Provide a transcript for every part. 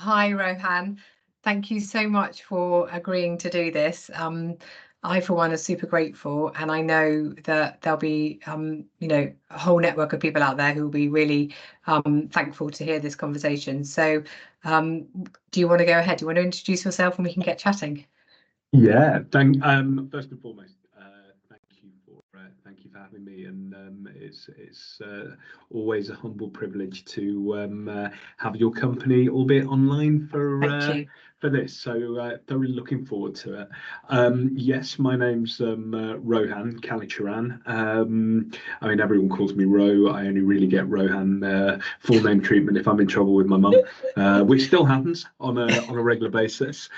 Hi, Rohan. Thank you so much for agreeing to do this. I, for one, are super grateful, and I know that there'll be, a whole network of people out there who will be really thankful to hear this conversation. So, do you want to go ahead? Do you want to introduce yourself and we can get chatting? Yeah, first and foremost, thank you for having me, and it's always a humble privilege to have your company, albeit online, for this. So thoroughly looking forward to it. Yes, my name's Rohan Kalicharan. I mean, everyone calls me Ro. I only really get Rohan full name treatment if I'm in trouble with my mum, which still happens on a regular basis.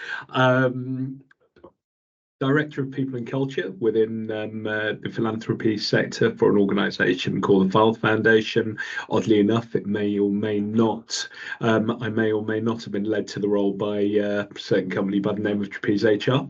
Director of People and Culture within the philanthropy sector for an organisation called the File Foundation. Oddly enough, it may or may not, I may or may not have been led to the role by a certain company by the name of Trapeze HR.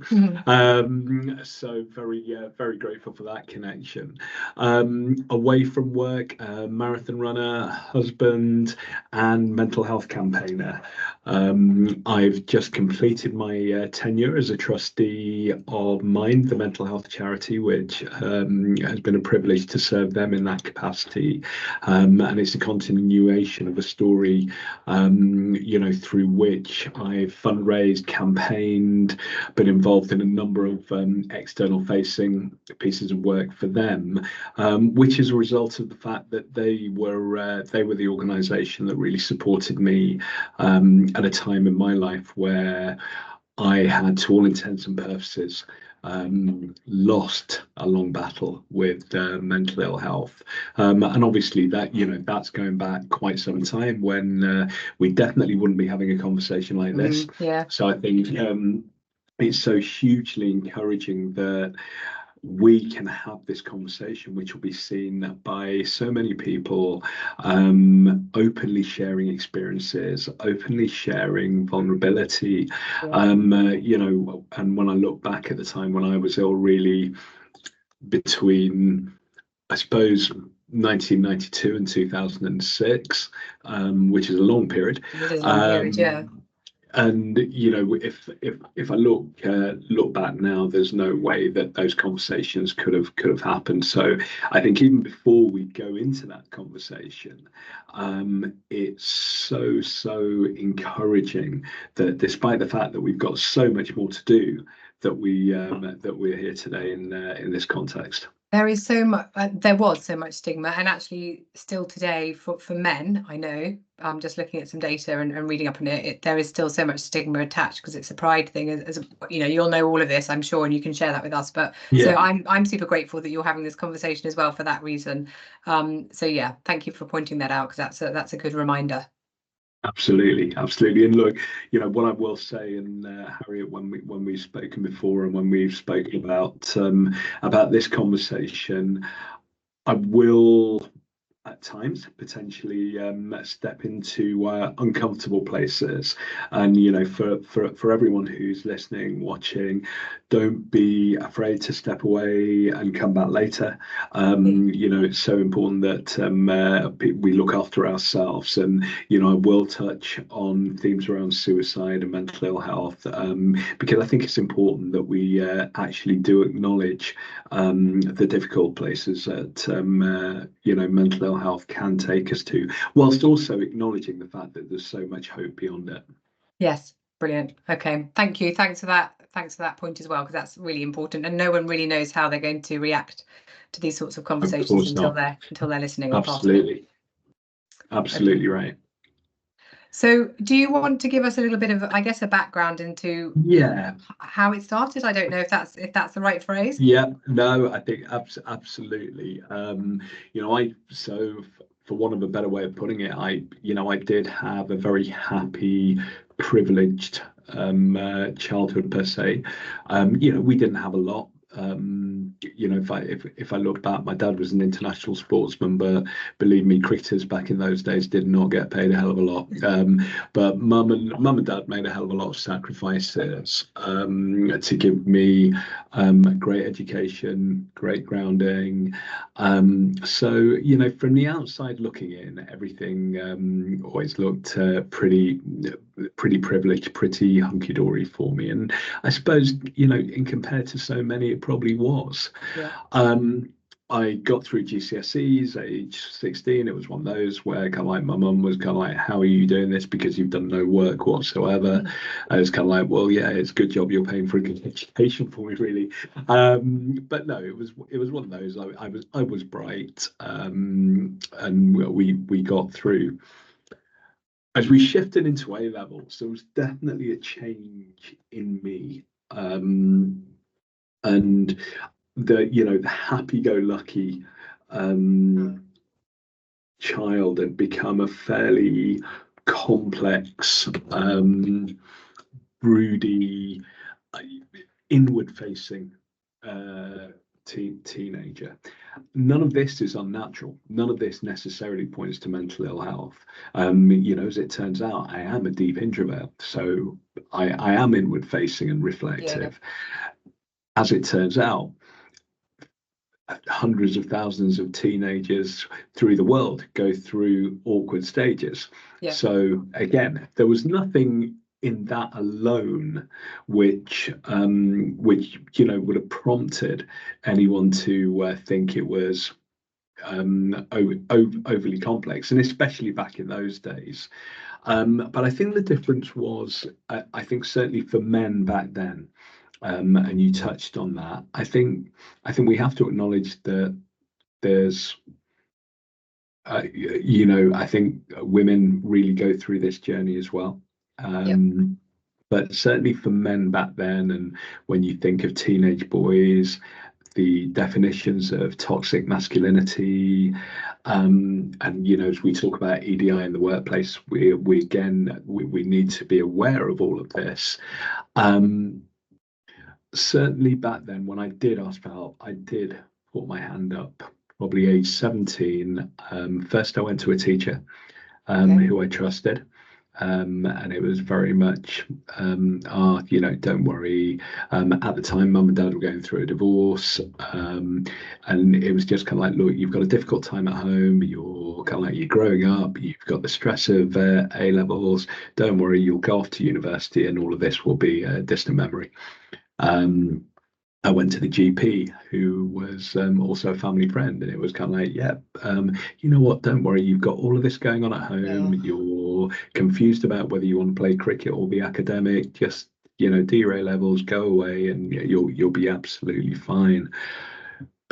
So very grateful for that connection. Away from work, marathon runner, husband, and mental health campaigner. I've just completed my tenure as a trustee of Mind, the mental health charity, which has been a privilege to serve them in that capacity. And it's a continuation of a story, through which I've fundraised, campaigned, been involved in a number of external facing pieces of work for them, which is a result of the fact that they were the organisation that really supported me at a time in my life where I had, to all intents and purposes, lost a long battle with mental ill health, and obviously that's going back quite some time when we definitely wouldn't be having a conversation like this. So I think it's so hugely encouraging that we can have this conversation, which will be seen by so many people, openly sharing experiences, openly sharing vulnerability. And when I look back at the time when I was ill, really between, I suppose, 1992 and 2006, which is a long period. It is a long period, yeah. And if I look back now, there's no way that those conversations could have happened. So I think even before we go into that conversation, it's so encouraging that despite the fact that we've got so much more to do, that we're here today in this context. There is so much. There was so much stigma, and actually, still today, for men, I know. I'm just looking at some data and reading up on it. There is still so much stigma attached because it's a pride thing. As you'll know all of this, I'm sure, and you can share that with us. But so I'm super grateful that you're having this conversation as well for that reason. So yeah, thank you for pointing that out, because that's a good reminder. Absolutely. And look, what I will say, and Harriet, when we've spoken before and when we've spoken about this conversation, I will at times potentially step into uncomfortable places, and for everyone who's listening, watching, don't be afraid to step away and come back later. It's so important that we look after ourselves, and I will touch on themes around suicide and mental ill health, because I think it's important that we actually do acknowledge the difficult places that mental ill health can take us to, whilst also acknowledging the fact that there's so much hope beyond it. Yes, brilliant. Okay, thank you. Thanks for that point as well, because that's really important, and no one really knows how they're going to react to these sorts of conversations until they're listening. Absolutely right. So do you want to give us a little bit of, I guess, a background into how it started? I don't know if that's the right phrase. No, I think absolutely. For want of a better way of putting it, I did have a very happy, privileged childhood per se. We didn't have a lot. You know, if I look back, my dad was an international sportsman, but believe me, cricketers back in those days did not get paid a hell of a lot. But mum and dad made a hell of a lot of sacrifices to give me a great education, great grounding. So, you know, from the outside looking in, everything always looked pretty privileged, pretty hunky-dory for me. And I suppose, you know, in compared to so many, it probably was. Yeah. I got through GCSEs age 16. It was one of those where kind of like my mum was kind of like, how are you doing this? Because you've done no work whatsoever. I was kind of like, well, yeah, it's a good job you're paying for a good education for me, really. But no, it was one of those. I was bright, and we got through. As we shifted into A levels, there was definitely a change in me. And the happy-go-lucky child had become a fairly complex, broody, inward-facing teenager. None of this is unnatural. None of this necessarily points to mental ill health. You know, as it turns out, I am a deep introvert, so I am inward-facing and reflective. Yeah. As it turns out, hundreds of thousands of teenagers through the world go through awkward stages. Yeah. So again, there was nothing in that alone which you know would have prompted anyone to think it was overly complex, and especially back in those days. But I think the difference was, I think certainly for men back then, and you touched on that. I think we have to acknowledge that there's, you know, I think women really go through this journey as well. But certainly for men back then, and when you think of teenage boys, the definitions of toxic masculinity, and you know, as we talk about EDI in the workplace, we need to be aware of all of this. Certainly back then, when I did ask for help, I did put my hand up, probably age 17. First I went to a teacher who I trusted. And it was very much, you know, don't worry. At the time, mum and dad were going through a divorce, and it was just kind of like, look, you've got a difficult time at home. You're kind of like, you're growing up. You've got the stress of A levels. Don't worry, you'll go off to university, and all of this will be a distant memory. I went to the GP, who was also a family friend, and it was kind of like, yeah, you know what, don't worry, you've got all of this going on at home. Yeah. You're confused about whether you want to play cricket or be academic. Just, you know, do your A levels, go away, and you'll be absolutely fine.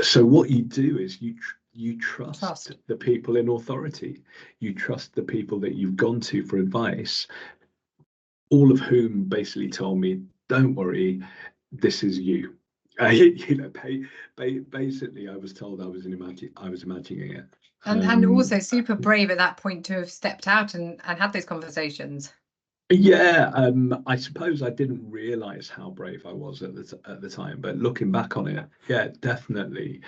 So what you do is you trust the people in authority. You trust the people that you've gone to for advice, all of whom basically told me, don't worry, this is you. You know, basically, I was told I was imagining it. And also super brave at that point to have stepped out and had those conversations. Yeah, I suppose I didn't realise how brave I was at the time, but looking back on it, yeah, definitely.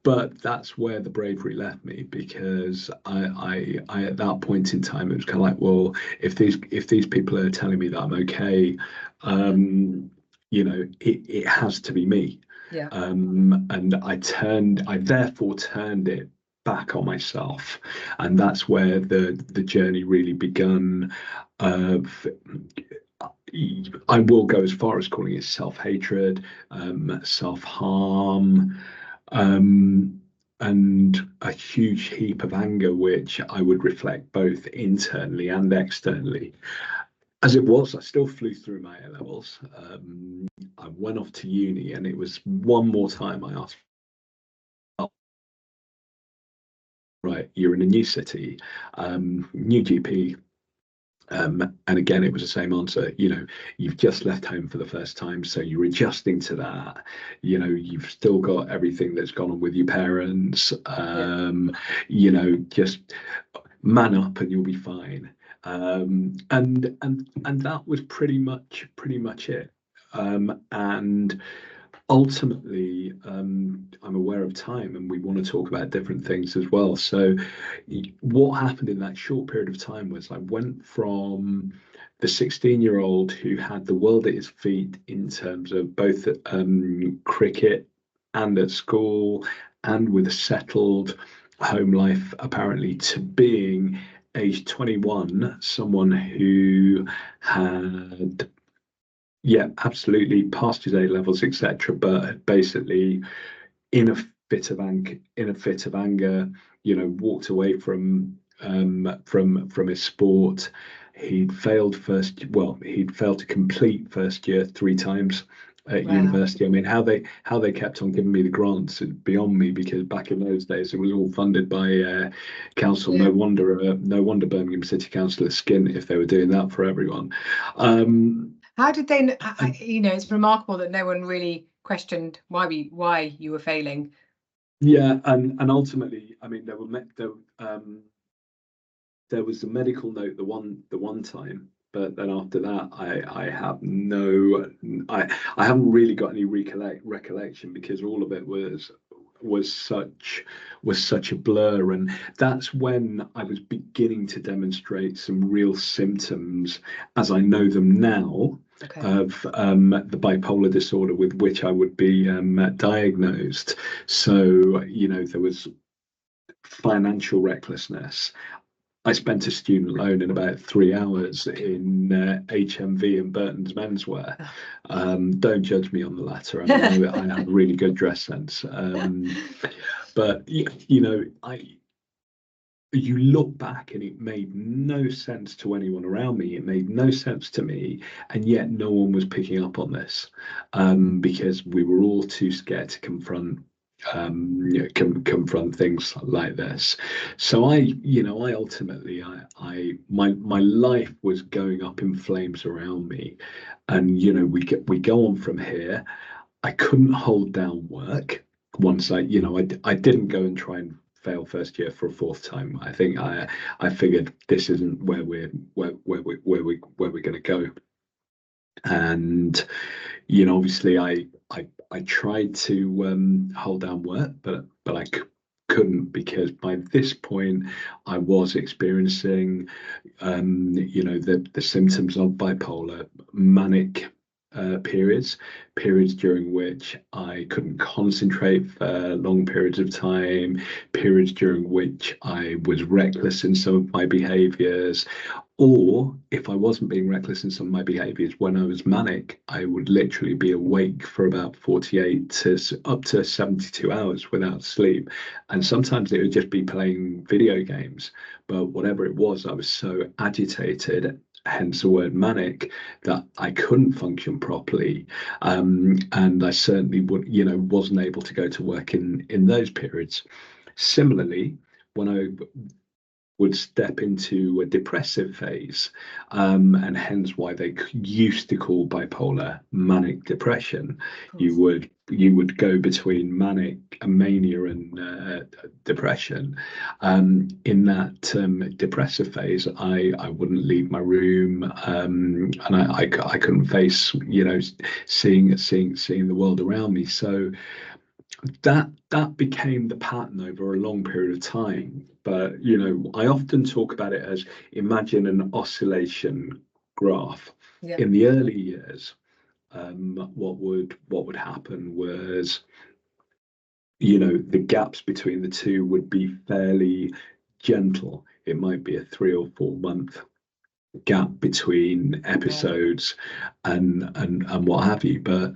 But that's where the bravery left me, because I at that point in time, it was kind of like, well, if these people are telling me that I'm okay, you know, it has to be me. Yeah. And I therefore turned it back on myself, and that's where the journey really begun. Of, I will go as far as calling it self-hatred, self-harm, and a huge heap of anger, which I would reflect both internally and externally. As it was, I still flew through my A levels. I went off to uni, and it was one more time I asked, right, you're in a new city, new GP. And again, it was the same answer. You know, you've just left home for the first time, so you're adjusting to that. You know, you've still got everything that's gone on with your parents. You know, just man up and you'll be fine. And that was pretty much it. And ultimately, I'm aware of time, and we want to talk about different things as well. So, what happened in that short period of time was I went from the 16-year-old who had the world at his feet in terms of both cricket and at school, and with a settled home life, apparently, to being age 21, someone who had, yeah, absolutely passed his A levels, etc., but basically in a fit of anger, walked away from his sport. He'd failed to complete first year 3 times at Wow. university. I mean, how they kept on giving me the grants is beyond me, because back in those days it was all funded by council. Yeah. No wonder Birmingham City Council is skint if they were doing that for everyone. How did they, And it's remarkable that no one really questioned why you were failing. yeah, and ultimately, I mean, there was a medical note the one time, but then after that, I haven't really got any recollection, because all of it was such a blur. And that's when I was beginning to demonstrate some real symptoms, as I know them now, Okay. of the bipolar disorder with which I would be diagnosed. So, there was financial recklessness. I spent a student loan in about 3 hours in HMV and Burton's Menswear. Don't judge me on the latter. I mean, I have really good dress sense. But you look back, and it made no sense to anyone around me. It made no sense to me, and yet no one was picking up on this, because we were all too scared to confront things like this. So I ultimately, my life was going up in flames around me, and we go on from here. I couldn't hold down work once I didn't go and try and fail first year for a fourth time. I think I figured this isn't where we're going to go. And obviously I tried to hold down work, but I couldn't, because by this point I was experiencing the symptoms of bipolar, manic periods during which I couldn't concentrate for long periods of time, periods during which I was reckless in some of my behaviors. Or if I wasn't being reckless in some of my behaviors, when I was manic, I would literally be awake for about 48 to up to 72 hours without sleep. And sometimes it would just be playing video games. But whatever it was, I was so agitated, hence the word manic, that I couldn't function properly. And I certainly wasn't able to go to work in those periods. Similarly, when I would step into a depressive phase, and hence why they used to call bipolar manic depression. You would go between manic and mania and depression. In that depressive phase, I wouldn't leave my room, and I couldn't face seeing the world around me. So that became the pattern over a long period of time. But I often talk about it as, imagine an oscillation graph. Yeah. In the early years, what would happen was, the gaps between the two would be fairly gentle. It might be a 3 or 4 month gap between episodes, and what have you. But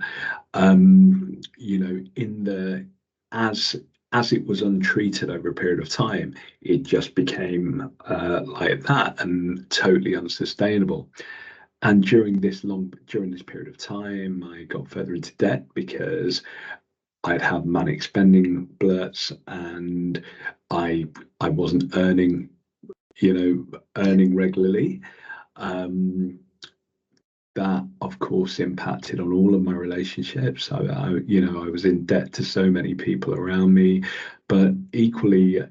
in the as it was untreated over a period of time, it just became like that, and totally unsustainable. And during this period of time, I got further into debt, because I'd have manic spending blurts, and I wasn't earning regularly. That of course impacted on all of my relationships. I was in debt to so many people around me, but equally,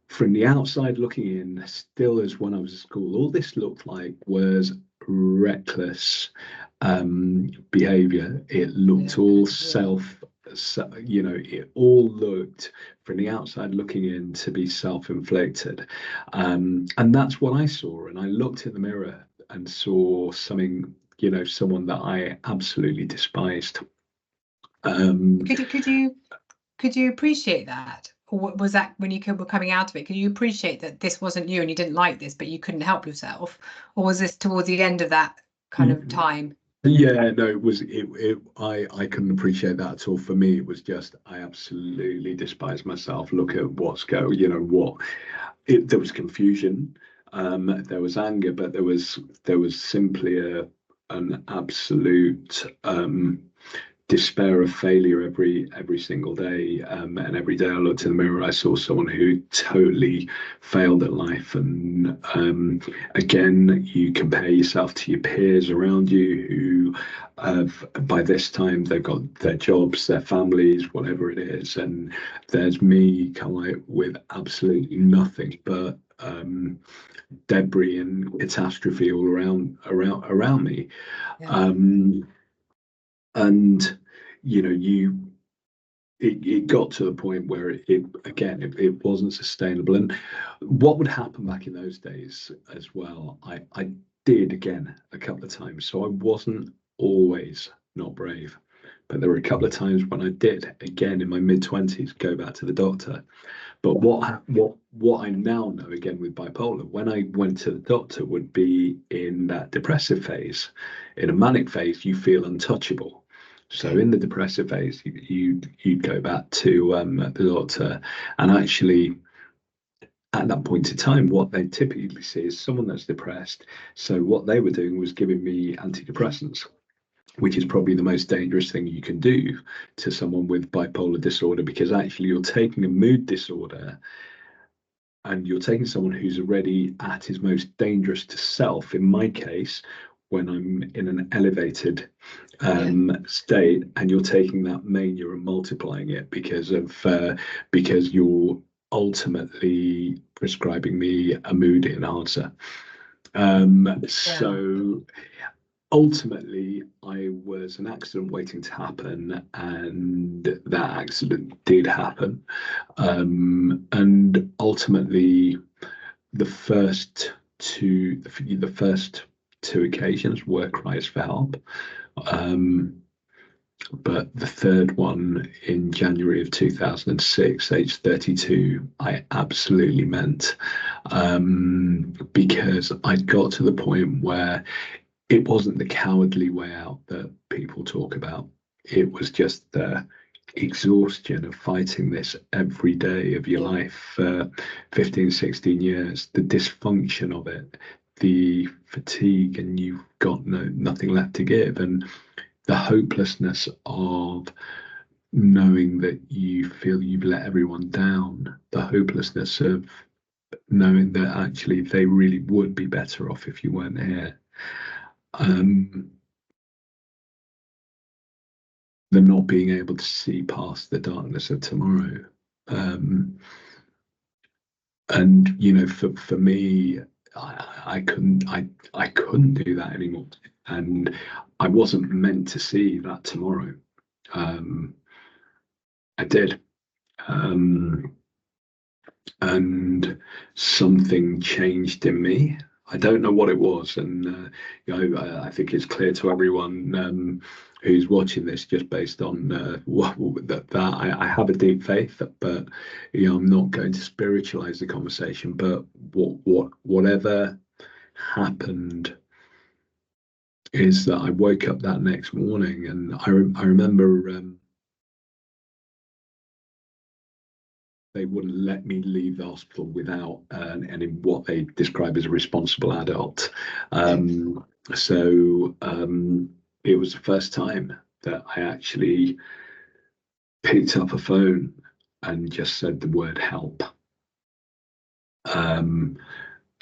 from the outside looking in, still, as when I was at school, all this looked like was reckless behavior. It looked all it all looked from the outside looking in to be self-inflicted. And that's what I saw. And I looked in the mirror and saw something, someone that I absolutely despised. Could you appreciate that? Or was that when you were coming out of it? Could you appreciate that this wasn't you and you didn't like this, but you couldn't help yourself? Or was this towards the end of that kind of time? Yeah, no, it was I couldn't appreciate that at all. For me, it was just I absolutely despise myself. Look at what's going, there was confusion, there was anger, but there was simply an absolute despair of failure every single day, and every day I looked in the mirror, I saw someone who totally failed at life. And again, you compare yourself to your peers around you who have, by this time, they've got their jobs, their families, whatever it is, and there's me kind of like with absolutely nothing but debris and catastrophe all around me. Yeah. And it got to the point where it wasn't sustainable. And what would happen back in those days as well, I did again a couple of times. So I wasn't always not brave, but there were a couple of times when I did, again in my mid-20s, go back to the doctor. But what I now know, again with bipolar, when I went to the doctor, would be in that depressive phase. In a manic phase, you feel untouchable. So in the depressive phase, you'd go back to the doctor, and actually at that point in time, what they typically see is someone that's depressed. So what they were doing was giving me antidepressants, which is probably the most dangerous thing you can do to someone with bipolar disorder, because actually you're taking a mood disorder and you're taking someone who's already at his most dangerous to self. In my case, when I'm in an elevated state, and you're taking that mania and multiplying it because you're ultimately prescribing me a mood enhancer. So ultimately, I was an accident waiting to happen, and that accident did happen. And ultimately, the first two occasions were cries for help. But the third one in January of 2006, age 32, I absolutely meant, because I got to the point where it wasn't the cowardly way out that people talk about. It was just the exhaustion of fighting this every day of your life for 15, 16 years, the dysfunction of it, the fatigue, and you've got nothing left to give, and the hopelessness of knowing that you feel you've let everyone down, the hopelessness of knowing that actually they really would be better off if you weren't here. The not being able to see past the darkness of tomorrow. And for me, I couldn't do that anymore, and I wasn't meant to see that tomorrow. I did, and something changed in me. I don't know what it was, and I think it's clear to everyone who's watching this, just based on that I have a deep faith, but I'm not going to spiritualize the conversation. But whatever happened is that I woke up that next morning, and I remember they wouldn't let me leave the hospital without any what they describe as a responsible adult. So it was the first time that I actually picked up a phone and just said the word help. And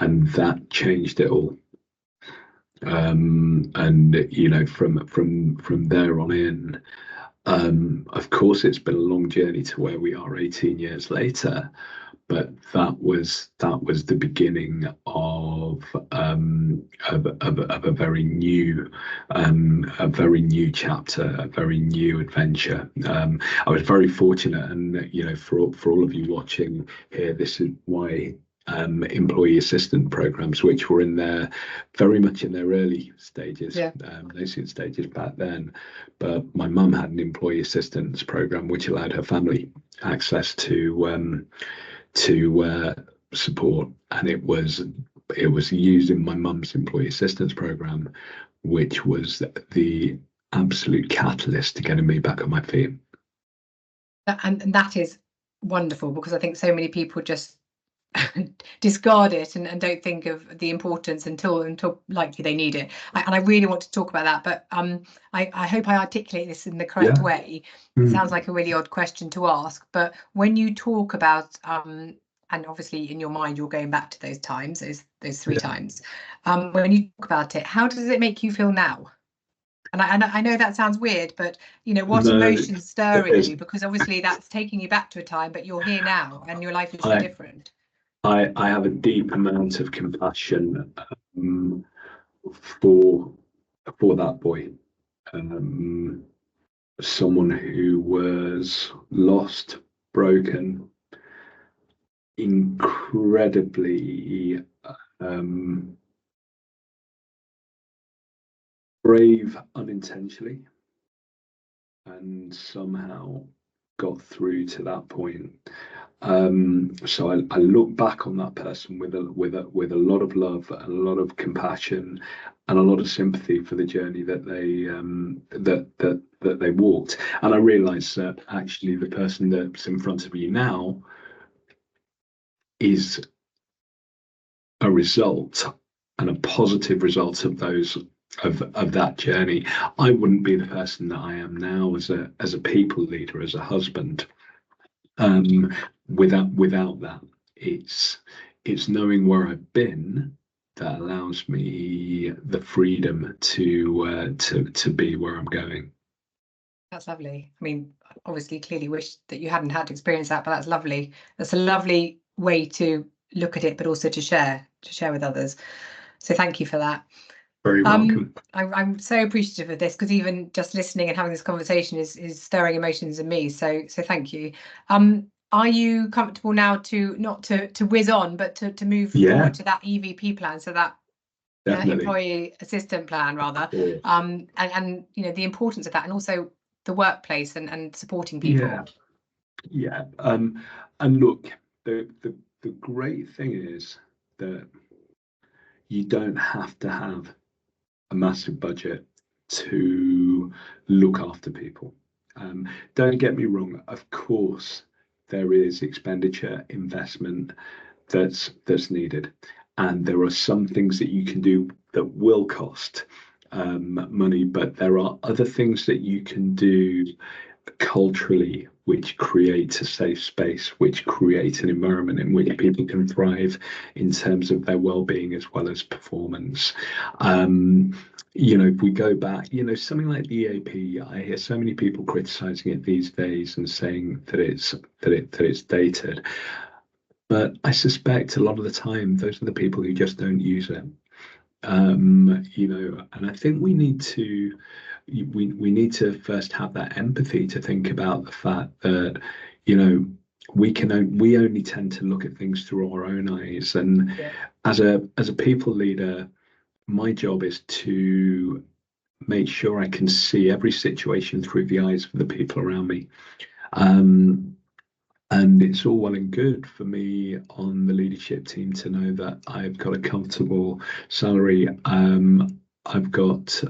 that changed it all. And from there on in, of course, it's been a long journey to where we are 18 years later, but that was the beginning of a very new chapter, a very new adventure. I was very fortunate, and for all of you watching here, this is why employee assistance programs, which were very much in their early stages, nascent stages back then. But my mum had an employee assistance program which allowed her family access to support, and it was used in my mum's employee assistance program, which was the absolute catalyst to getting me back on my feet. And that is wonderful, because I think so many people just discard it and don't think of the importance until likely they need it. And I really want to talk about that, but I hope I articulate this in the correct way. It sounds like a really odd question to ask, but when you talk about and obviously in your mind you're going back to those times, those three times, when you talk about it, how does it make you feel now? And I know that sounds weird, but what emotions stir in you? Because obviously that's taking you back to a time, but you're here now and your life is so different. I have a deep amount of compassion for that boy, someone who was lost, broken, incredibly brave unintentionally, and somehow got through to that point. So I look back on that person with a lot of love and a lot of compassion and a lot of sympathy for the journey that they walked. And I realise that actually the person that's in front of you now is a result, and a positive result of that journey. I wouldn't be the person that I am now as a people leader, as a husband, without that. It's knowing where I've been that allows me the freedom to be where I'm going. That's lovely. I mean, obviously clearly wish that you hadn't had to experience that, but that's lovely. That's a lovely way to look at it, but also to share with others. So thank you for that. Very welcome. I'm so appreciative of this, because even just listening and having this conversation is stirring emotions in me. So thank you. Are you comfortable now to not to whiz on, but to move forward to that EVP plan, so that employee assistant plan rather, and the importance of that, and also the workplace and supporting people. And look, the great thing is that you don't have to have a massive budget to look after people. Don't get me wrong, of course there is expenditure, investment that's needed, and there are some things that you can do that will cost money, but there are other things that you can do culturally which create a safe space, which create an environment in which people can thrive in terms of their well-being as well as performance. If we go back, something like the EAP, I hear so many people criticizing it these days and saying that it's dated, but I suspect a lot of the time those are the people who just don't use it. And I think we need to first have that empathy to think about the fact that we only tend to look at things through our own eyes, and as a people leader, my job is to make sure I can see every situation through the eyes of the people around me. And it's all well and good for me on the leadership team to know that I've got a comfortable salary. I've got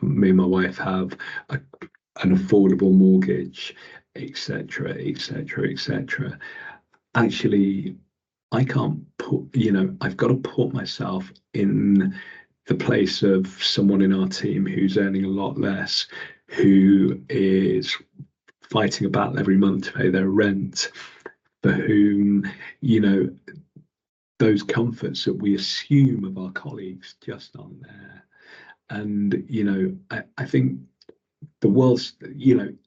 me and my wife have an affordable mortgage, etc., etc., etc. Actually, I can't I've got to put myself in the place of someone in our team who's earning a lot less, who is fighting a battle every month to pay their rent, for whom those comforts that we assume of our colleagues just aren't there. And I think the world's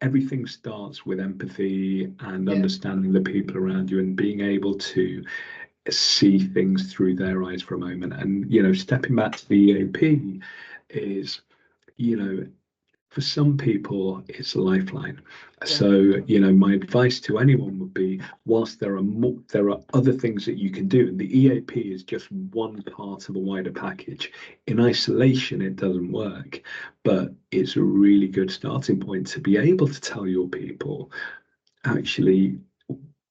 everything starts with empathy and understanding the people around you, and being able to see things through their eyes for a moment. And, you know, stepping back to the EAP is, you know, for some people, it's a lifeline. Yeah. So, you know, my advice to anyone would be, whilst there are other things that you can do, and the EAP is just one part of a wider package. In isolation, it doesn't work, but it's a really good starting point to be able to tell your people, actually,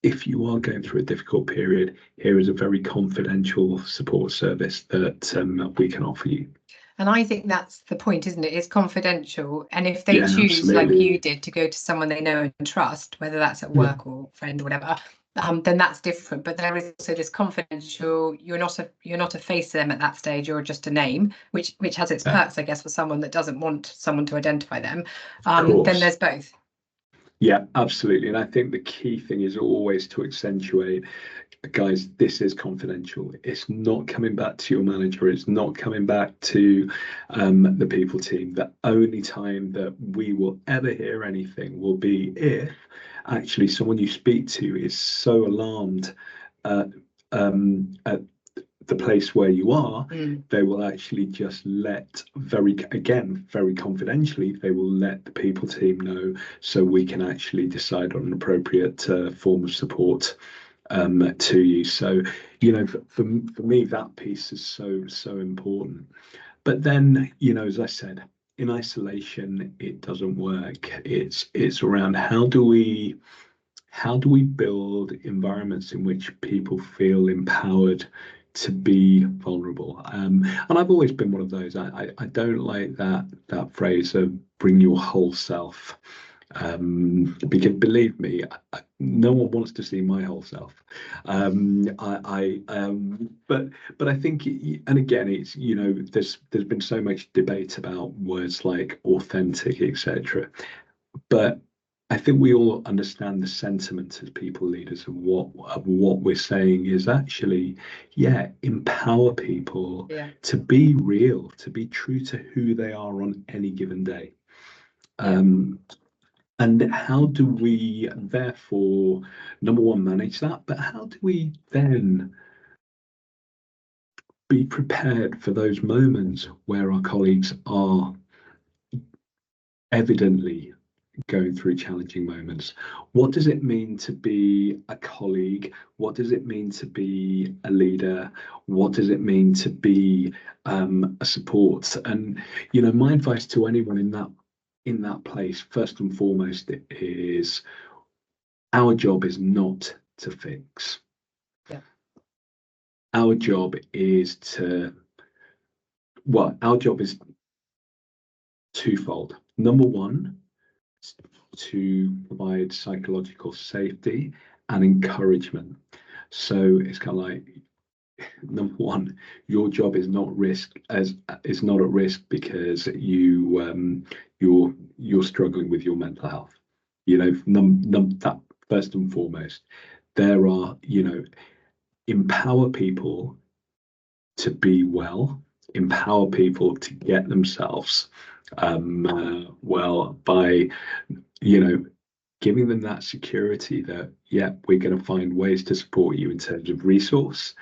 if you are going through a difficult period, here is a very confidential support service that we can offer you. And I think that's the point, isn't it? It's confidential. And if they Yeah, choose, like absolutely. you did, to go to someone they know and trust, whether that's at Yeah. work or friend or whatever, then that's different. But there is also this confidential. You're not a face to them at that stage. You're just a name, which has its Yeah. perks, I guess, for someone that doesn't want someone to identify them. Of Then course. there's both. Yeah, absolutely. And I think the key thing is always to accentuate, guys, this is confidential. It's not coming back to your manager. It's not coming back to the people team. The only time that we will ever hear anything will be if actually someone you speak to is so alarmed at the place where you are, they will actually just let very confidentially, they will let the people team know, so we can actually decide on an appropriate form of support to you. So, you know, for me, that piece is so important. But then, you know, as I said, in isolation, it doesn't work. It's around how do we build environments in which people feel empowered to be vulnerable. And I've always been one of those. I don't like that phrase of bring your whole self, because believe me, no one wants to see my whole self. But I think, and again, it's, you know, there's been so much debate about words like authentic, etc. But I think we all understand the sentiment as people leaders of what we're saying is actually, yeah, empower people to be real, to be true to who they are on any given day. And how do we therefore, number one, manage that? But how do we then be prepared for those moments where our colleagues are evidently going through challenging moments? What does it mean to be a colleague? What does it mean to be a leader? What does it mean to be a support? And, you know, my advice to anyone in that place, first and foremost, is our job is not to fix. Our job is our job is twofold. Number one, to provide psychological safety and encouragement. So it's kind of like, number one, your job is not at risk because you're struggling with your mental health. You know, that first and foremost, there are, you know, empower people to be well, empower people to get themselves well by, you know, giving them that security that, yeah, we're going to find ways to support you in terms of resource,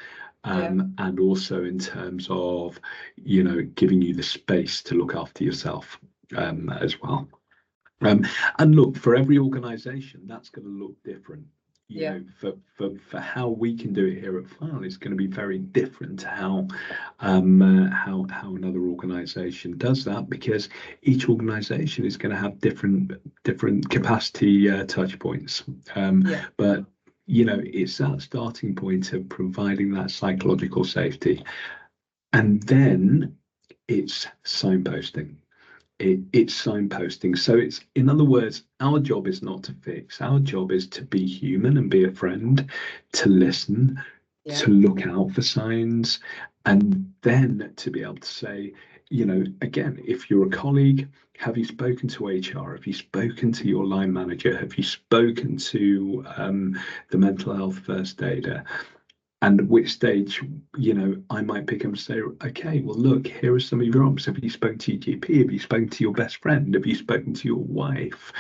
and also in terms of, you know, giving you the space to look after yourself as well. And look, for every organization, that's going to look different. You know, for how we can do it here at File is going to be very different to how another organization does that, because each organization is going to have different capacity touch points. But, you know, it's that starting point of providing that psychological safety, and then it's signposting. It's signposting. So it's, in other words, our job is not to fix. Our job is to be human and be a friend, to listen, to look out for signs, and then to be able to say, you know, again, if you're a colleague, have you spoken to HR? Have you spoken to your line manager? Have you spoken to the mental health first aider? And at which stage, you know, I might pick up and say, okay, well, look, here are some of your options. Have you spoken to your GP? Have you spoken to your best friend? Have you spoken to your wife?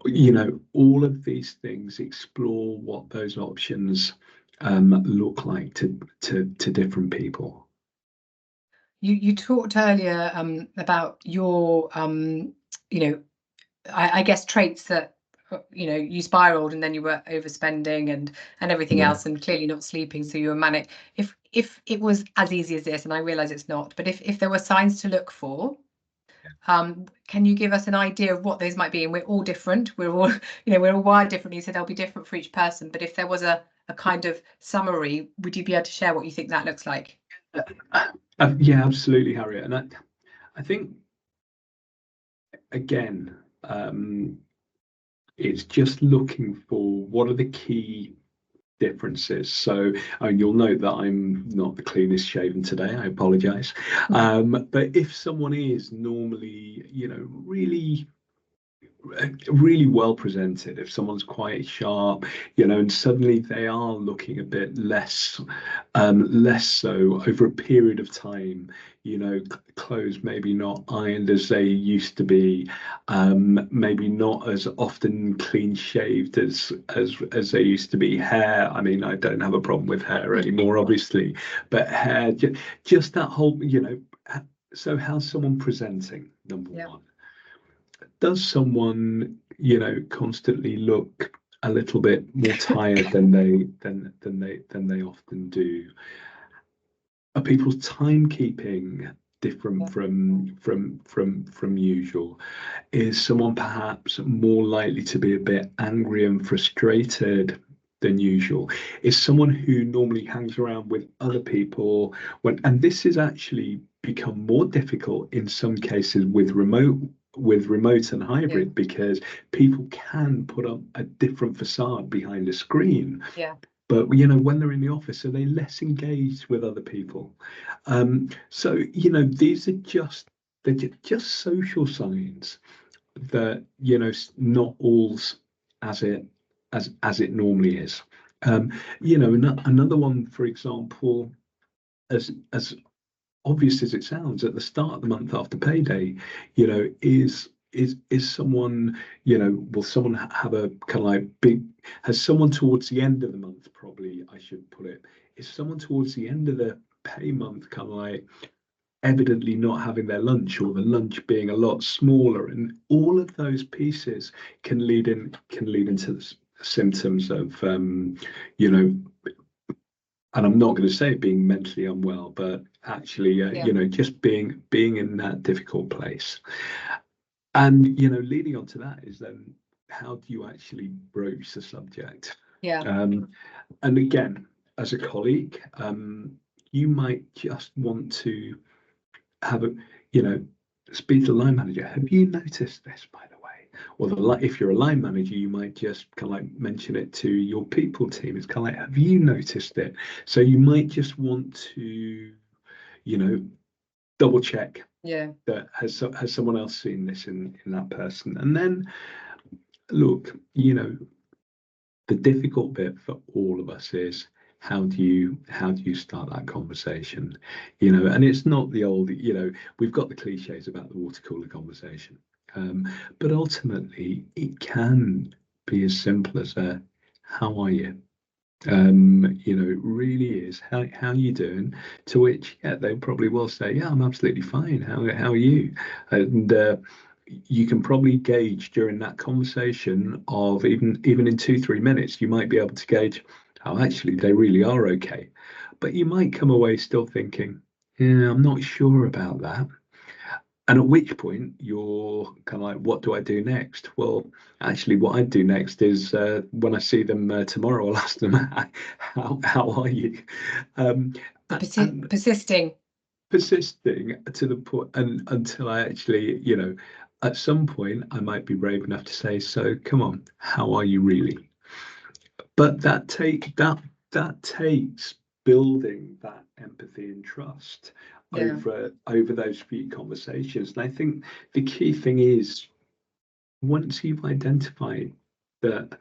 you know, all of these things, explore what those options look like to different people. You talked earlier about your you know, I guess traits that you know, you spiraled and then you were overspending and everything else, and clearly not sleeping, so you were manic. If it was as easy as this, and I realize it's not, but if there were signs to look for, can you give us an idea of what those might be? And we're all different, we're all, you know, we're all wired differently, so they'll be different for each person. But if there was a kind of summary, would you be able to share what you think that looks like? Yeah, absolutely, Harriet. And I think, again, it's just looking for what are the key differences. So you'll note that I'm not the cleanest shaven today. I apologize. But if someone is normally, you know, really well presented, if someone's quite sharp, you know, and suddenly they are looking a bit less so over a period of time, you know, clothes maybe not ironed as they used to be, maybe not as often clean shaved as they used to be. Hair, I mean, I don't have a problem with hair anymore, obviously, but hair, just that whole, you know, so how's someone presenting, number one? Does someone, you know, constantly look a little bit more tired than they often do? Are people's timekeeping different from usual? Is someone perhaps more likely to be a bit angry and frustrated than usual? Is someone who normally hangs around with other people and this has actually become more difficult in some cases with remote and hybrid, because people can put up a different facade behind a screen. But you know, when they're in the office, are they less engaged with other people? So you know, they're just social signs that, you know, not all's as it normally is. You know, another one, for example, as obvious as it sounds, at the start of the month after payday, you know, is someone, you know, will someone have a kind of like has someone towards the end of the month, probably I should put it, is someone towards the end of the pay month kind of like evidently not having their lunch, or the lunch being a lot smaller, and all of those pieces can lead into the symptoms of you know, and I'm not going to say being mentally unwell, but actually, you know, just being in that difficult place. And, you know, leading on to that is then, how do you actually broach the subject? And again, as a colleague, you might just want to have you know, speak to the line manager. Have you noticed this, by the way? Or if you're a line manager, you might just kind of like mention it to your people team. It's kind of like, have you noticed it? So you might just want to, you know, double check that has someone else seen this in that person. And then look, you know, the difficult bit for all of us is, how do you start that conversation? You know, and it's not the old, you know, we've got the cliches about the water cooler conversation, but ultimately it can be as simple as a, how are you? You know, it really is, how are you doing? To which, yeah, they probably will say, yeah, I'm absolutely fine. How are you? And you can probably gauge during that conversation of even in 2-3 minutes, you might be able to gauge, oh, actually, they really are okay. But you might come away still thinking, yeah, I'm not sure about that. And at which point you're kind of like, what do I do next? Well, actually, what I do next is when I see them tomorrow, I'll ask them, how are you? Persisting To the point, and until I actually, you know, at some point I might be brave enough to say, so come on, how are you really? But that takes building that empathy and trust over those few conversations. And I think the key thing is, once you've identified that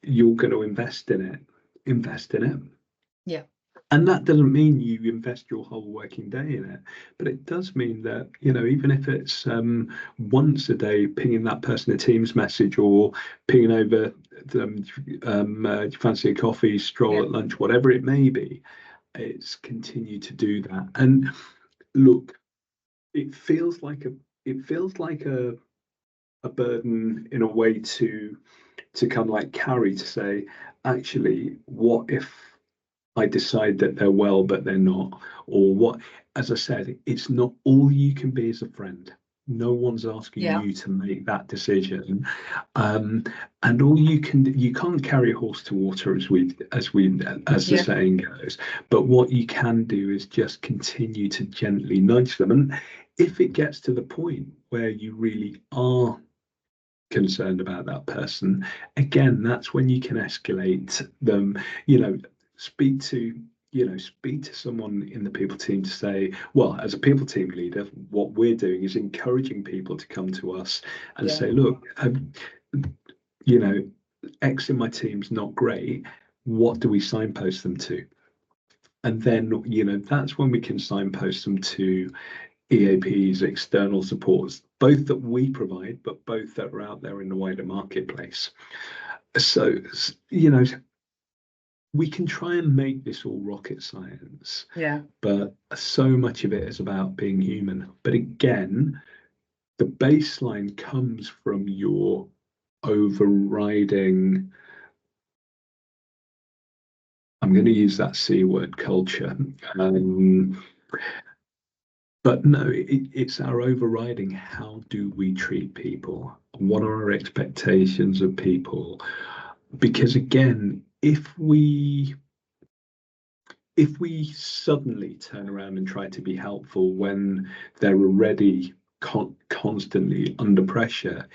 you're going to invest in it, And that doesn't mean you invest your whole working day in it, but it does mean that, even if it's once a day, pinging that person a Teams message, or pinging over fancy a coffee, stroll Yeah. at lunch, whatever it may be, it's continue to do that. And look, it feels like a burden in a way to kind of like carry, to say, actually, what if I decide that they're well, but they're not? Or what, as I said, it's not all you can be as a friend. No one's asking Yeah. you to make that decision. And all you can't carry a horse to water, as the Yeah. saying goes. But what you can do is just continue to gently nudge them. And if it gets to the point where you really are concerned about that person, again, that's when you can escalate them. Speak to speak to someone in the people team to say, well, as a people team leader, what we're doing is encouraging people to come to us and Yeah. say, look, you know X in my team's not great. What do we signpost them to? And then that's when we can signpost them to EAPs, external supports, both that we provide, but both that are out there in the wider marketplace. So, we can try and make this all rocket science, Yeah. but so much of it is about being human. But again, the baseline comes from your overriding, I'm going to use that C word, culture. But no, it's our overriding. How do we treat people? What are our expectations of people? Because again, if we suddenly turn around and try to be helpful when they're already constantly under pressure,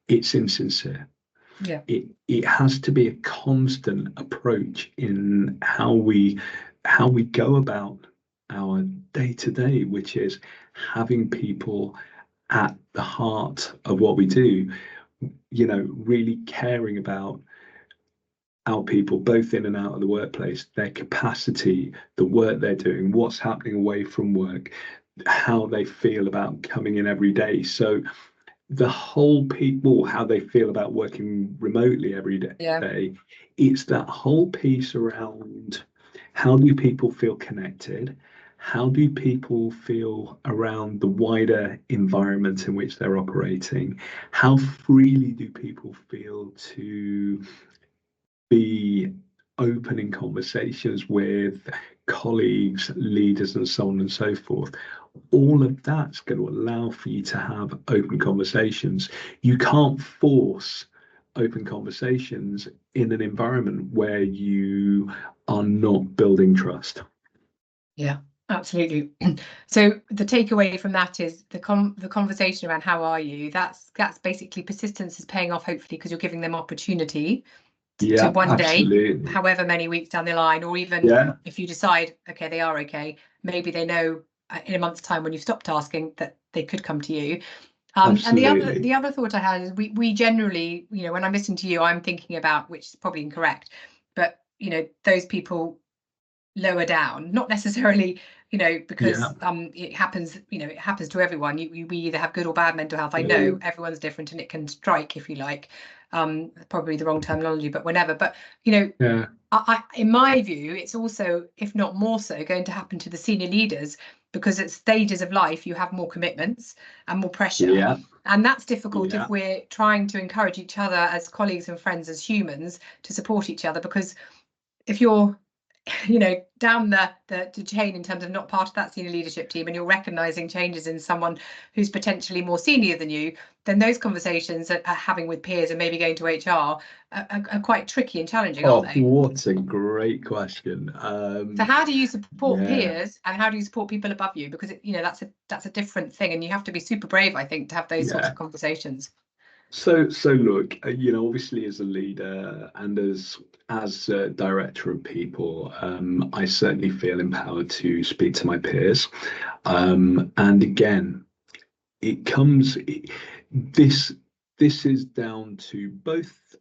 it's insincere. Yeah. It has to be a constant approach in how we go about our day to day, which is having people at the heart of what we do, really caring about our people, both in and out of the workplace, their capacity, the work they're doing, what's happening away from work, how they feel about coming in every day. So the whole people, how they feel about working remotely every day. Yeah. It's that whole piece around, how do people feel connected? How do people feel around the wider environment in which they're operating? How freely do people feel to be open in conversations with colleagues, leaders, and so on and so forth? All of that's going to allow for you to have open conversations. You can't force open conversations in an environment where you are not building trust. Yeah, absolutely. So the takeaway from that is the conversation around how are you? That's basically persistence is paying off, hopefully, because you're giving them opportunity to Yeah, one day, absolutely. however many weeks down the line, or even Yeah, if you decide, okay, they are okay, maybe they know in a month's time when you've stopped asking that they could come to you. And absolutely. the other thought I had is we generally, when I'm listening to you, I'm thinking about, which is probably incorrect, but those people lower down, not necessarily because Yeah, it happens, it happens to everyone. We either have good or bad mental health. I know yeah, everyone's different and it can strike, if you like, probably the wrong terminology, but whenever. But I in my view, it's also, if not more so, going to happen to the senior leaders, because at stages of life you have more commitments and more pressure, yeah, and that's difficult yeah. if we're trying to encourage each other as colleagues and friends, as humans, to support each other. Because if you're down the chain in terms of not part of that senior leadership team, and you're recognizing changes in someone who's potentially more senior than you, then those conversations that are having with peers and maybe going to HR are quite tricky and challenging, aren't they? What a great question. So how do you support Yeah. peers, and how do you support people above you? Because that's a different thing, and you have to be super brave, I think, to have those sorts Yeah. of conversations. So look, obviously as a leader and as a director of people, I certainly feel empowered to speak to my peers. And again, this is down to both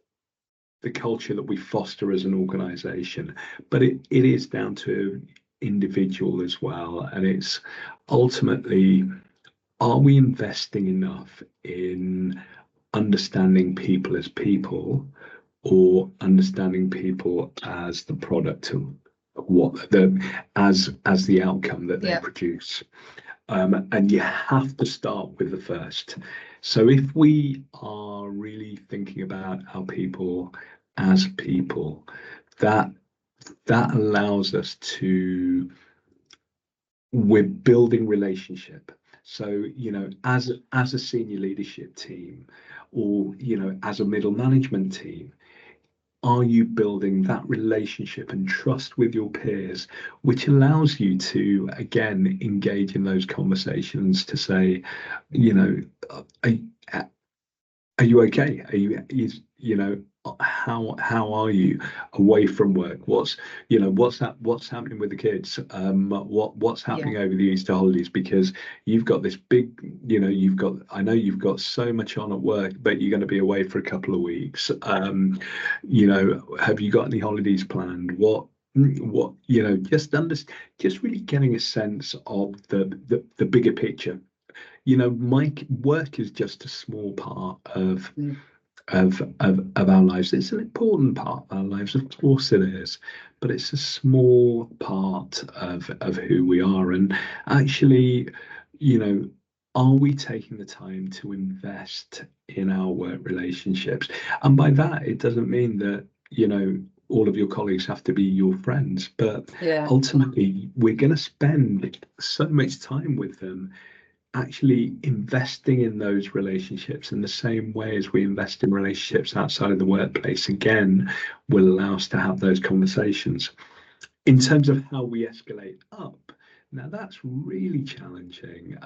the culture that we foster as an organization, but it is down to individual as well. And it's ultimately, are we investing enough in understanding people as people, or understanding people as the product of what as the outcome that they produce? And you have to start with the first. So if we are really thinking about our people as people, that allows us to, we're building relationship. So, as a senior leadership team, or as a middle management team, are you building that relationship and trust with your peers, which allows you to, again, engage in those conversations to say, are you okay? How are you away from work? What's happening with the kids? What's happening over the Easter holidays? Because you've got this big, I know you've got so much on at work, but you're going to be away for a couple of weeks. Have you got any holidays planned? Just really getting a sense of the bigger picture. My work is just a small part of our lives. It's an important part of our lives, of course it is, but it's a small part of who we are. And actually, are we taking the time to invest in our work relationships? And by that, it doesn't mean that all of your colleagues have to be your friends, but ultimately we're going to spend so much time with them, actually investing in those relationships in the same way as we invest in relationships outside of the workplace, again, will allow us to have those conversations. In terms of how we escalate up, now that's really challenging.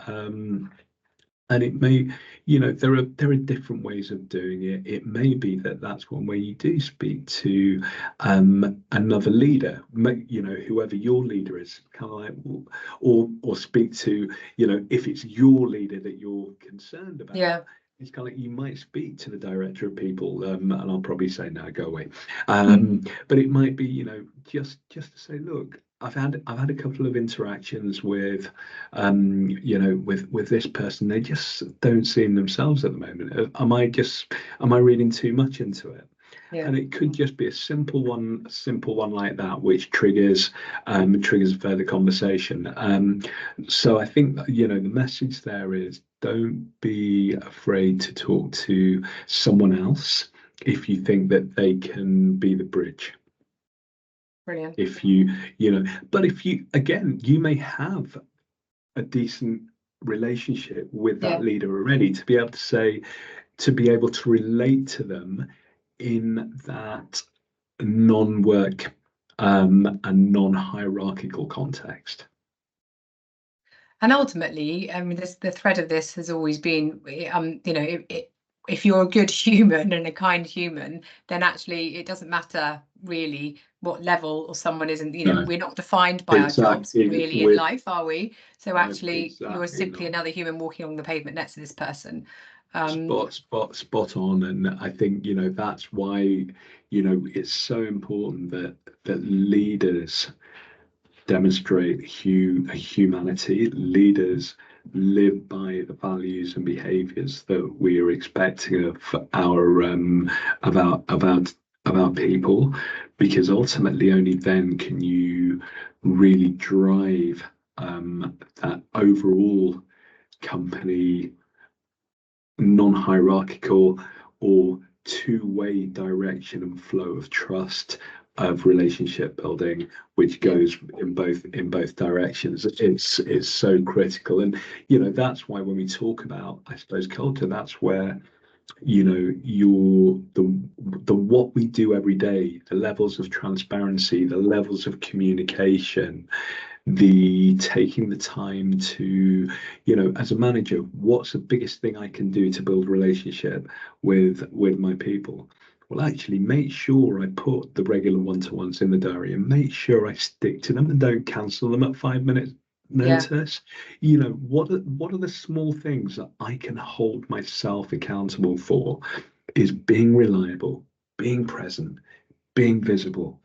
And it may, there are different ways of doing it. It may be that that's one way you do speak to another leader, whoever your leader is, kind of like, or speak to, if it's your leader that you're concerned about. It's kind of like you might speak to the director of people, and I'll probably say, no, go away. But it might be, just to say, look, I've had a couple of interactions with, with this person. They just don't seem themselves at the moment. Am I reading too much into it? And it could just be a simple one like that, which triggers further conversation. So I think that, the message there is, don't be afraid to talk to someone else if you think that they can be the bridge. Brilliant. If but if you, again, you may have a decent relationship with that leader already, to be able to say, to be able to relate to them in that non-work and non-hierarchical context. And ultimately, I mean, the thread of this has always been, if you're a good human and a kind human, then actually it doesn't matter really what level or someone is. And we're not defined by our jobs really in life, are we? So actually, you're simply another human walking along the pavement next to this person. Spot on. And I think that's why it's so important that leaders demonstrate humanity. Leaders live by the values and behaviors that we are expecting of our people, because ultimately only then can you really drive that overall company non-hierarchical or two-way direction and flow of trust, of relationship building, which goes in both directions. It's so critical. And that's why when we talk about, I suppose, culture, that's where the what we do every day, the levels of transparency, the levels of communication, the taking the time to, as a manager, what's the biggest thing I can do to build a relationship with my people? Well, actually, make sure I put the regular one-to-ones in the diary, and make sure I stick to them and don't cancel them at 5 minutes notice. What are the small things that I can hold myself accountable for? Is being reliable, being present, being visible.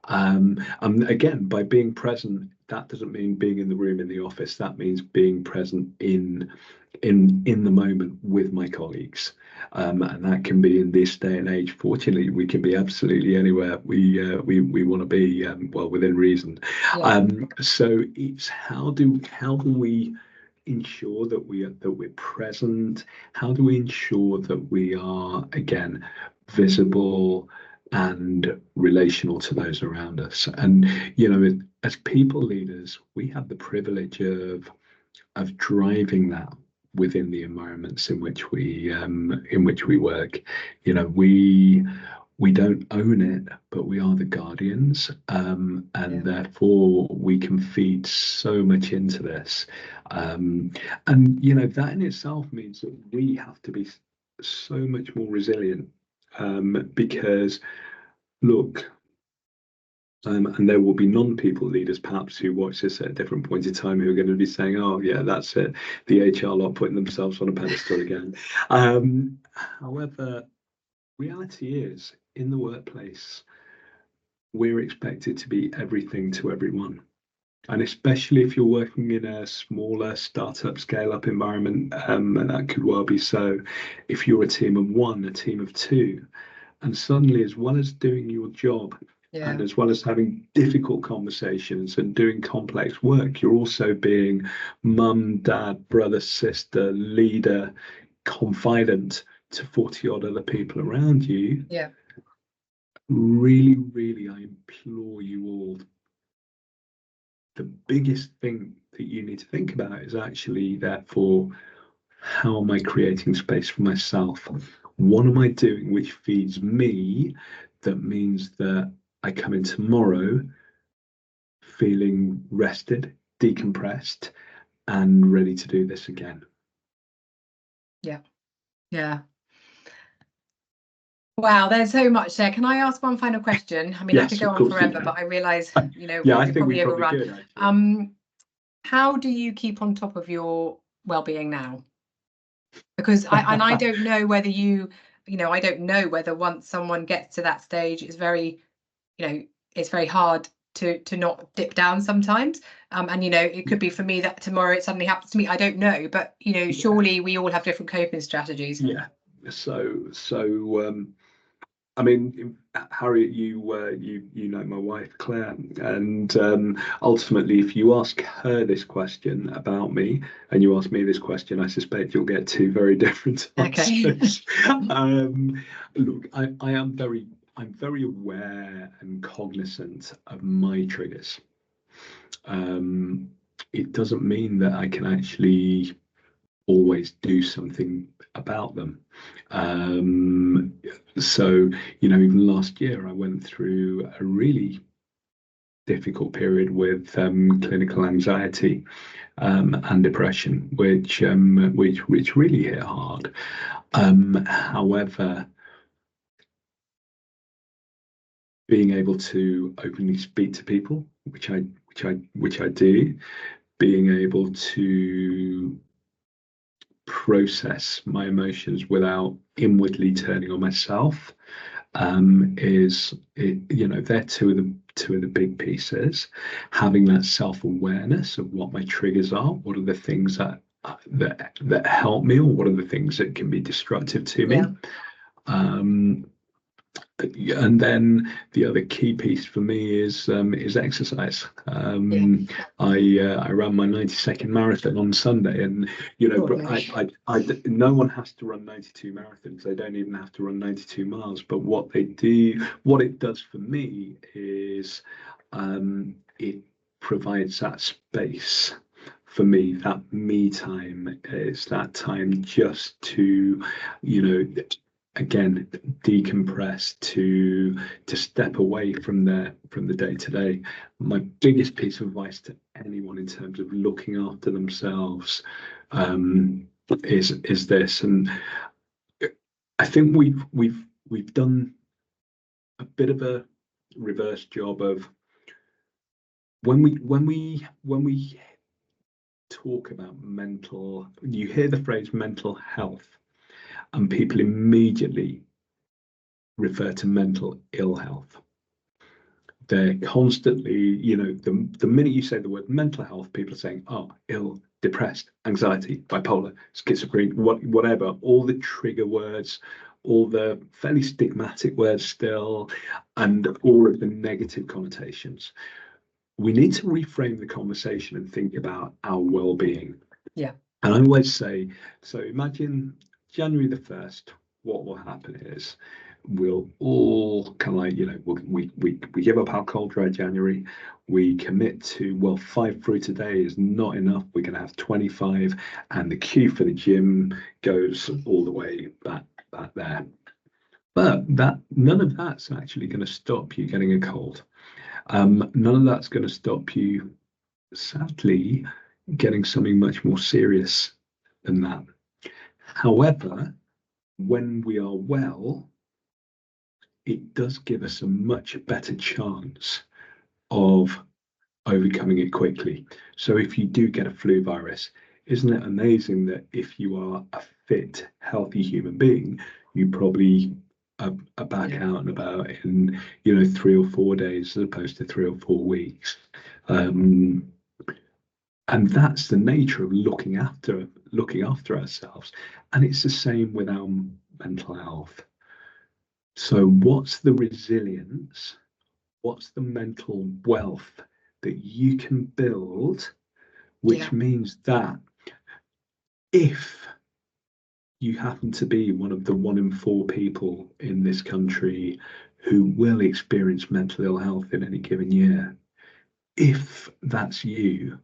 And again, by being present, that doesn't mean being in the room in the office. That means being present in the moment with my colleagues. And that can be in this day and age. Fortunately, we can be absolutely anywhere we want to be, well, within reason. Yeah. So it's how do we ensure that we're present? How do we ensure that we are, again, visible and relational to those around us? And as people leaders, we have the privilege of driving that within the environments in which we work. We don't own it, but we are the guardians, and therefore we can feed so much into this. And that in itself means that we have to be so much more resilient, because look, and there will be non-people leaders perhaps who watch this at a different point in time who are going to be saying, oh yeah, that's it, the HR lot putting themselves on a pedestal again. However, reality is, in the workplace, we're expected to be everything to everyone. And especially if you're working in a smaller startup scale-up environment, and that could well be so. If you're a team of one, a team of two, and suddenly, as well as doing your job, and as well as having difficult conversations and doing complex work, you're also being mum, dad, brother, sister, leader, confidant to 40 odd other people around you. Yeah. Really, really, I implore you all, the biggest thing that you need to think about is actually, therefore, how am I creating space for myself? What am I doing which feeds me, that means that I come in tomorrow feeling rested, decompressed, and ready to do this again? Yeah. Wow, there's so much there. Can I ask one final question? I mean, I could go on forever, but I realise, we're probably overrun. How do you keep on top of your well-being now? Because I don't know whether I don't know whether once someone gets to that stage, it's very hard to not dip down sometimes. And it could be for me that tomorrow it suddenly happens to me. I don't know, but surely we all have different coping strategies. Yeah. So I mean, Harriet, you know my wife Claire, and ultimately, if you ask her this question about me, and you ask me this question, I suspect you'll get two very different answers. Look, I'm very aware and cognizant of my triggers. It doesn't mean that I can actually always do something about them. So even last year I went through a really difficult period with clinical anxiety and depression, which really hit hard. However, being able to openly speak to people, which I do, being able to process my emotions without inwardly turning on myself, they're two of the big pieces. Having that self-awareness of what my triggers are, what are the things that help me, or what are the things that can be destructive to me. And then the other key piece for me is exercise. I ran my 92nd marathon on Sunday, and no one has to run 92 marathons. They don't even have to run 92 miles. But what it does for me is it provides that space for me, that me time. Is that time just to again decompress, to step away from the day to day. My biggest piece of advice to anyone in terms of looking after themselves is this, and I think we've done a bit of a reverse job of when we talk about you hear the phrase mental health, and people immediately refer to mental ill health. They're constantly, you know, the minute you say the word mental health, people are saying, oh, ill, depressed, anxiety, bipolar, schizophrenia, whatever, all the trigger words, all the fairly stigmatic words still, and all of the negative connotations. We need to reframe the conversation and think about our well-being. Yeah. And I always say, so imagine January the 1st, what will happen is we'll all kind of like, you know, we give up our cold dry January. We commit to, well, 5 fruit a day is not enough. We're going to have 25, and the queue for the gym goes all the way back there. But none of that's actually going to stop you getting a cold. None of that's going to stop you, sadly, getting something much more serious than that. However, when we are well, it does give us a much better chance of overcoming it quickly. So if you do get a flu virus, isn't it amazing that if you are a fit, healthy human being, you probably are back out and about in, you know, 3 or 4 days as opposed to 3 or 4 weeks. And that's the nature of looking after ourselves. And it's the same with our mental health. So what's the resilience? What's the mental wealth that you can build, which means that if you happen to be one of the 1 in 4 people in this country who will experience mental ill health in any given year, if that's you,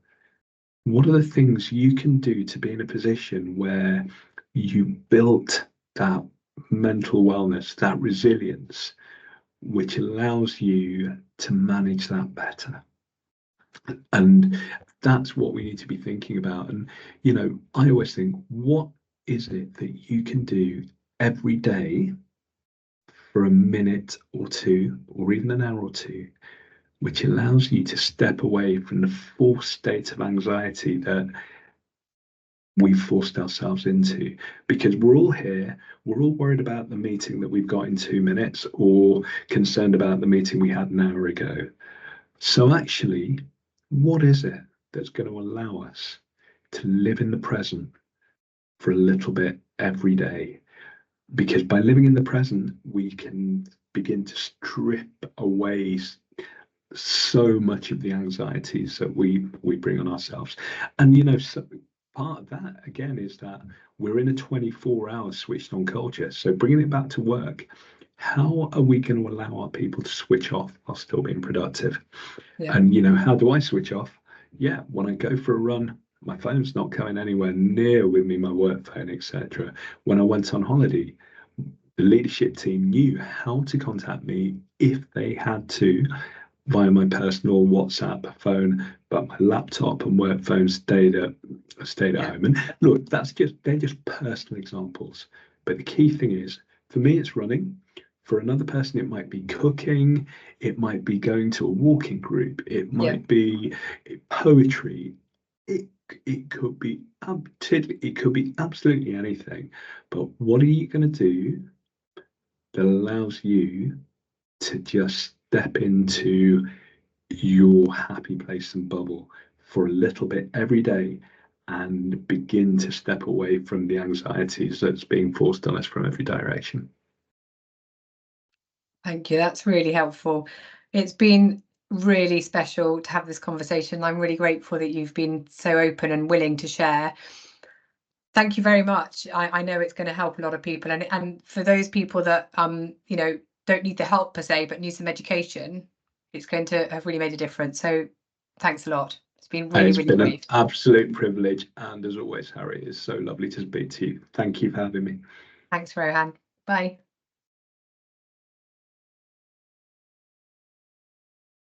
what are the things you can do to be in a position where you built that mental wellness, that resilience, which allows you to manage that better? And that's what we need to be thinking about. And, you know, I always think, what is it that you can do every day for a minute or 2, or even an hour or 2, which allows you to step away from the forced state of anxiety that we've forced ourselves into? Because we're all here, we're all worried about the meeting that we've got in 2 minutes, or concerned about the meeting we had an hour ago. So actually, what is it that's going to allow us to live in the present for a little bit every day? Because by living in the present, we can begin to strip away so much of the anxieties that we bring on ourselves. And, you know, so part of that, again, is that we're in a 24-hour switched on culture. So bringing it back to work, how are we going to allow our people to switch off while still being productive? And, you know, how do I switch off? Yeah, when I go for a run, my phone's not going anywhere near with me, my work phone, etc. When I went on holiday, the leadership team knew how to contact me if they had to via my personal WhatsApp phone, but my laptop and work phone stayed at home. And look, they're just personal examples. But the key thing is, for me, it's running. For another person, it might be cooking, it might be going to a walking group, it might be poetry, it could be absolutely anything. But what are you going to do that allows you to just step into your happy place and bubble for a little bit every day, and begin to step away from the anxieties that's being forced on us from every direction? Thank you. That's really helpful. It's been really special to have this conversation. I'm really grateful that you've been so open and willing to share. Thank you very much. I know it's going to help a lot of people, and for those people that you know, don't need the help per se, but need some education, it's going to have really made a difference. So thanks a lot. It's been really, really been great. An absolute privilege, and as always, Harry, it's so lovely to speak to you. Thank you for having me. Thanks, Rohan. Bye.